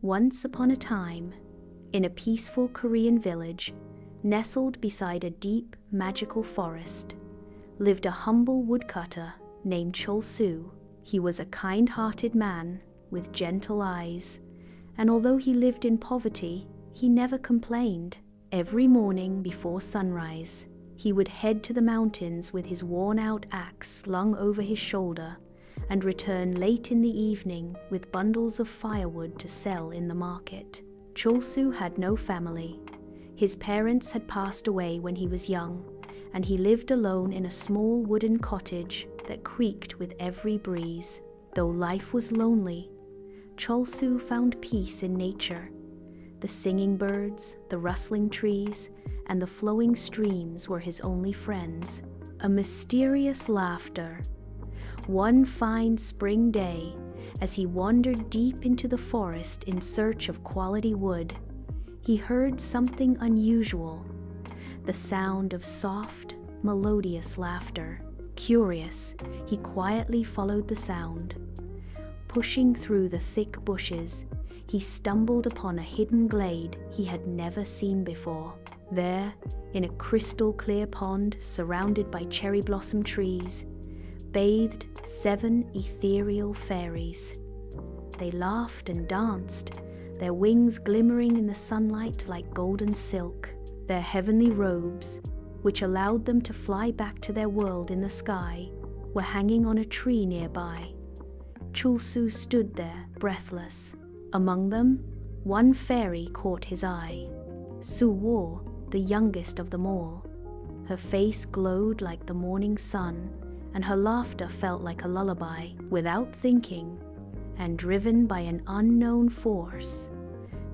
Once upon a time, in a peaceful Korean village, nestled beside a deep, magical forest, lived a humble woodcutter named Chol-soo. He was a kind-hearted man with gentle eyes, and although he lived in poverty, he never complained. Every morning before sunrise, he would head to the mountains with his worn-out axe slung over his shoulder and return late in the evening with bundles of firewood to sell in the market. Chol-soo had no family. His parents had passed away when he was young, and he lived alone in a small wooden cottage that creaked with every breeze. Though life was lonely, Chol-soo found peace in nature. The singing birds, the rustling trees, and the flowing streams were his only friends. A mysterious laughter. One fine spring day, as he wandered deep into the forest in search of quality wood, he heard something unusual, the sound of soft, melodious laughter. Curious, he quietly followed the sound. Pushing through the thick bushes, he stumbled upon a hidden glade he had never seen before. There, in a crystal-clear pond surrounded by cherry blossom trees, bathed 7 ethereal fairies. They laughed and danced, their wings glimmering in the sunlight like golden silk. Their heavenly robes, which allowed them to fly back to their world in the sky, were hanging on a tree nearby. Chol-soo stood there, breathless. Among them, one fairy caught his eye. Soohwa, the youngest of them all. Her face glowed like the morning sun, and her laughter felt like a lullaby. Without thinking, and driven by an unknown force,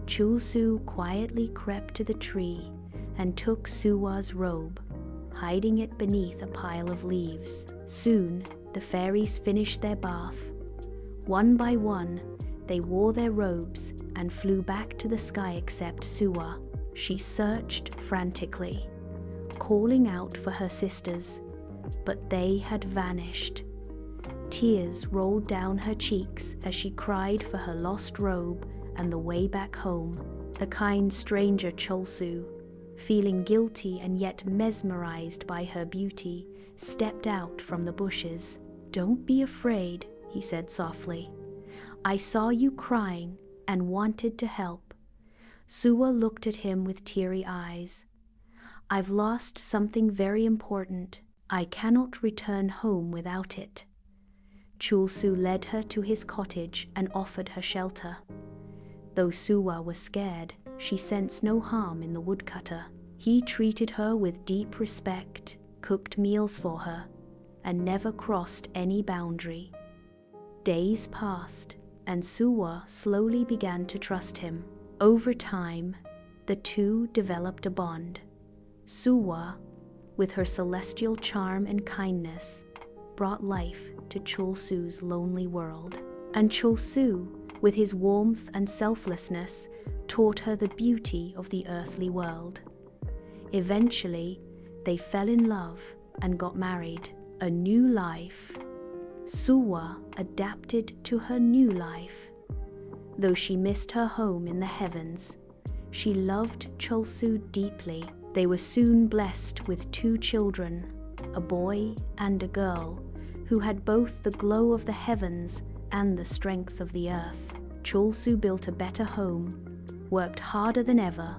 Chol-soo quietly crept to the tree and took Soohwa's robe, hiding it beneath a pile of leaves. Soon, the fairies finished their bath. One by one, they wore their robes and flew back to the sky except Soohwa. She searched frantically, calling out for her sisters, but they had vanished. Tears rolled down her cheeks as she cried for her lost robe and the way back home. The kind stranger Chol-soo, feeling guilty and yet mesmerized by her beauty, stepped out from the bushes. "Don't be afraid," he said softly. "I saw you crying and wanted to help." Soohwa looked at him with teary eyes. "I've lost something very important. I cannot return home without it." Chol-soo led her to his cottage and offered her shelter. Though Soohwa was scared, she sensed no harm in the woodcutter. He treated her with deep respect, cooked meals for her, and never crossed any boundary. Days passed, and Soohwa slowly began to trust him. Over time, the two developed a bond. Soohwa, with her celestial charm and kindness, brought life to Chol-soo's lonely world. And Chol-soo, with his warmth and selflessness, taught her the beauty of the earthly world. Eventually, they fell in love and got married. A new life. Soohwa adapted to her new life. Though she missed her home in the heavens, she loved Chol-soo deeply. They were soon blessed with 2 children, a boy and a girl, who had both the glow of the heavens and the strength of the earth. Chol-soo built a better home, worked harder than ever,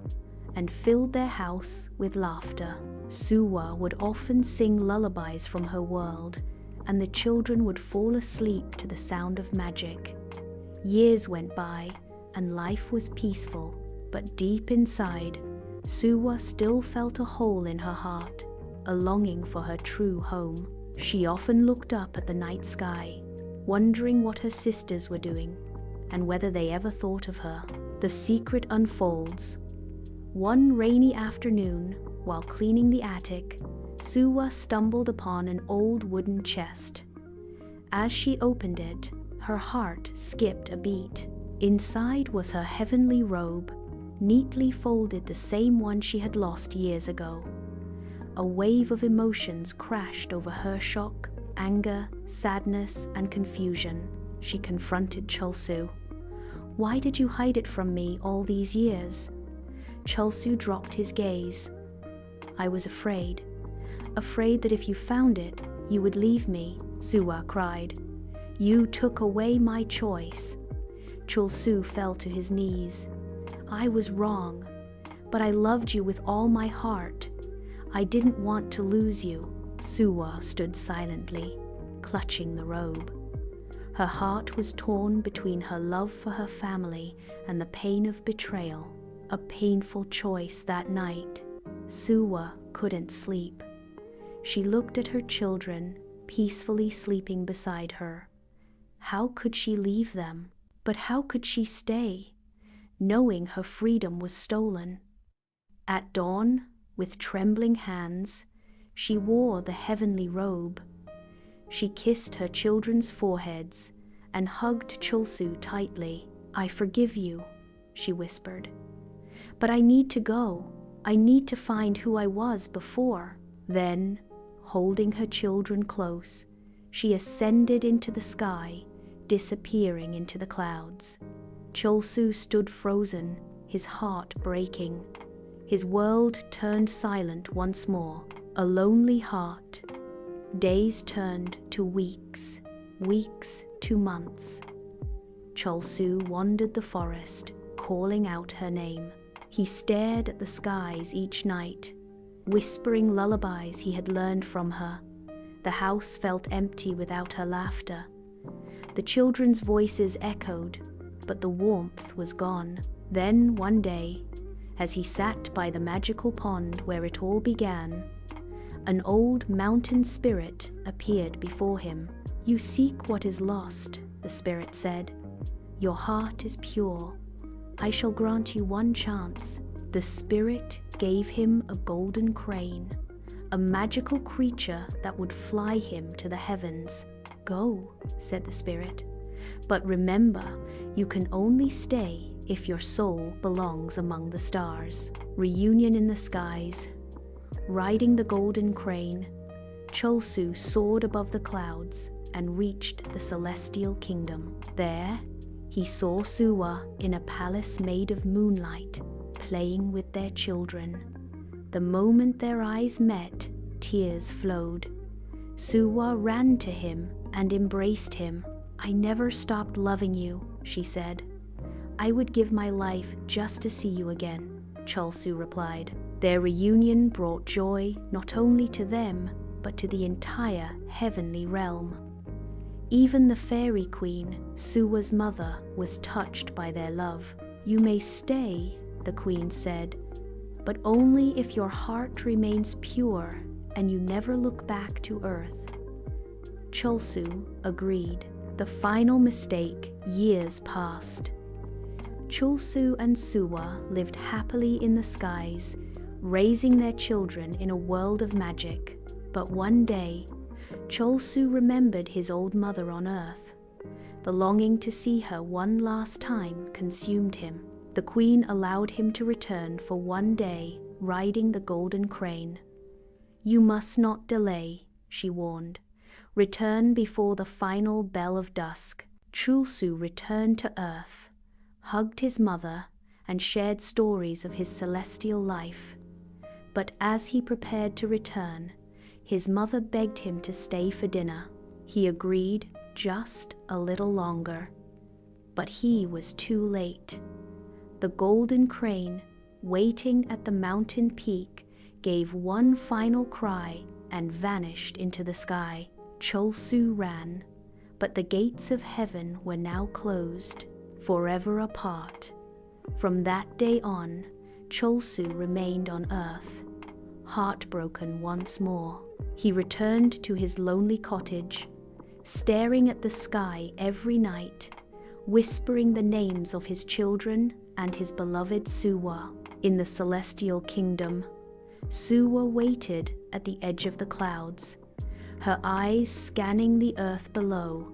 and filled their house with laughter. Soohwa would often sing lullabies from her world, and the children would fall asleep to the sound of magic. Years went by, and life was peaceful, but deep inside, Soohwa still felt a hole in her heart, a longing for her true home. She often looked up at the night sky, wondering what her sisters were doing, and whether they ever thought of her. The secret unfolds. One rainy afternoon, while cleaning the attic, Soohwa stumbled upon an old wooden chest. As she opened it, her heart skipped a beat. Inside was her heavenly robe, neatly folded, the same one she had lost years ago. A wave of emotions crashed over her: shock, anger, sadness, and confusion. She confronted Chol-soo. Why did you hide it from me all these years?" Chulsu dropped his gaze. "I was afraid that if you found it, you would leave me," Soohwa cried. "You took away my choice." Chulsu fell to his knees. "I was wrong, but I loved you with all my heart. I didn't want to lose you." Soohwa stood silently, clutching the robe. Her heart was torn between her love for her family and the pain of betrayal. A painful choice that night. Soohwa couldn't sleep. She looked at her children, peacefully sleeping beside her. How could she leave them? But how could she stay, knowing her freedom was stolen? At dawn, with trembling hands, she wore the heavenly robe. She kissed her children's foreheads and hugged Chulsu tightly. "I forgive you," she whispered. "But I need to go. I need to find who I was before." Then, holding her children close, she ascended into the sky, disappearing into the clouds. Chulsu stood frozen, his heart breaking. His world turned silent once more, a lonely heart. Days turned to weeks, weeks to months. Chulsu wandered the forest, calling out her name. He stared at the skies each night, whispering lullabies he had learned from her. The house felt empty without her laughter. The children's voices echoed, but the warmth was gone. Then one day, as he sat by the magical pond where it all began, an old mountain spirit appeared before him. "You seek what is lost," the spirit said. "Your heart is pure. I shall grant you one chance." The spirit gave him a golden crane, a magical creature that would fly him to the heavens. "Go," said the spirit, "but remember, you can only stay if your soul belongs among the stars." Reunion in the skies. Riding the golden crane, Chulsu soared above the clouds and reached the celestial kingdom. There, he saw Soohwa in a palace made of moonlight, playing with their children. The moment their eyes met, tears flowed. Soohwa ran to him and embraced him. "I never stopped loving you," she said. "I would give my life just to see you again," Chulsu replied. Their reunion brought joy not only to them, but to the entire heavenly realm. Even the fairy queen, Soohwa's mother, was touched by their love. "You may stay," the queen said, "but only if your heart remains pure and you never look back to earth." Chulsu agreed. The final mistake, years passed. Chulsu and Soohwa lived happily in the skies, raising their children in a world of magic. But one day, Chulsu remembered his old mother on earth. The longing to see her one last time consumed him. The queen allowed him to return for one day, riding the golden crane. "You must not delay," she warned. "Return before the final bell of dusk." Chulsu returned to earth, hugged his mother, and shared stories of his celestial life. But as he prepared to return, his mother begged him to stay for dinner. He agreed just a little longer. But he was too late. The golden crane, waiting at the mountain peak, gave one final cry and vanished into the sky. Chulsu ran, but the gates of heaven were now closed, forever apart. From that day on, Chulsu remained on earth, heartbroken once more. He returned to his lonely cottage, staring at the sky every night, whispering the names of his children and his beloved Soohwa. In the celestial kingdom, Soohwa waited at the edge of the clouds, her eyes scanning the earth below,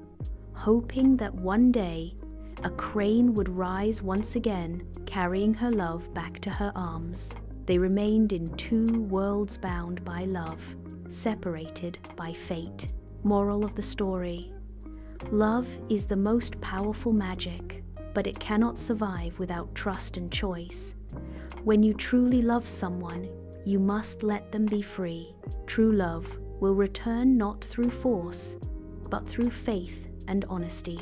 hoping that one day a crane would rise once again, carrying her love back to her arms. They remained in two worlds bound by love, separated by fate. Moral of the story: love is the most powerful magic. but it cannot survive without trust and choice. When you truly love someone, you must let them be free. True love will return not through force, but through faith and honesty.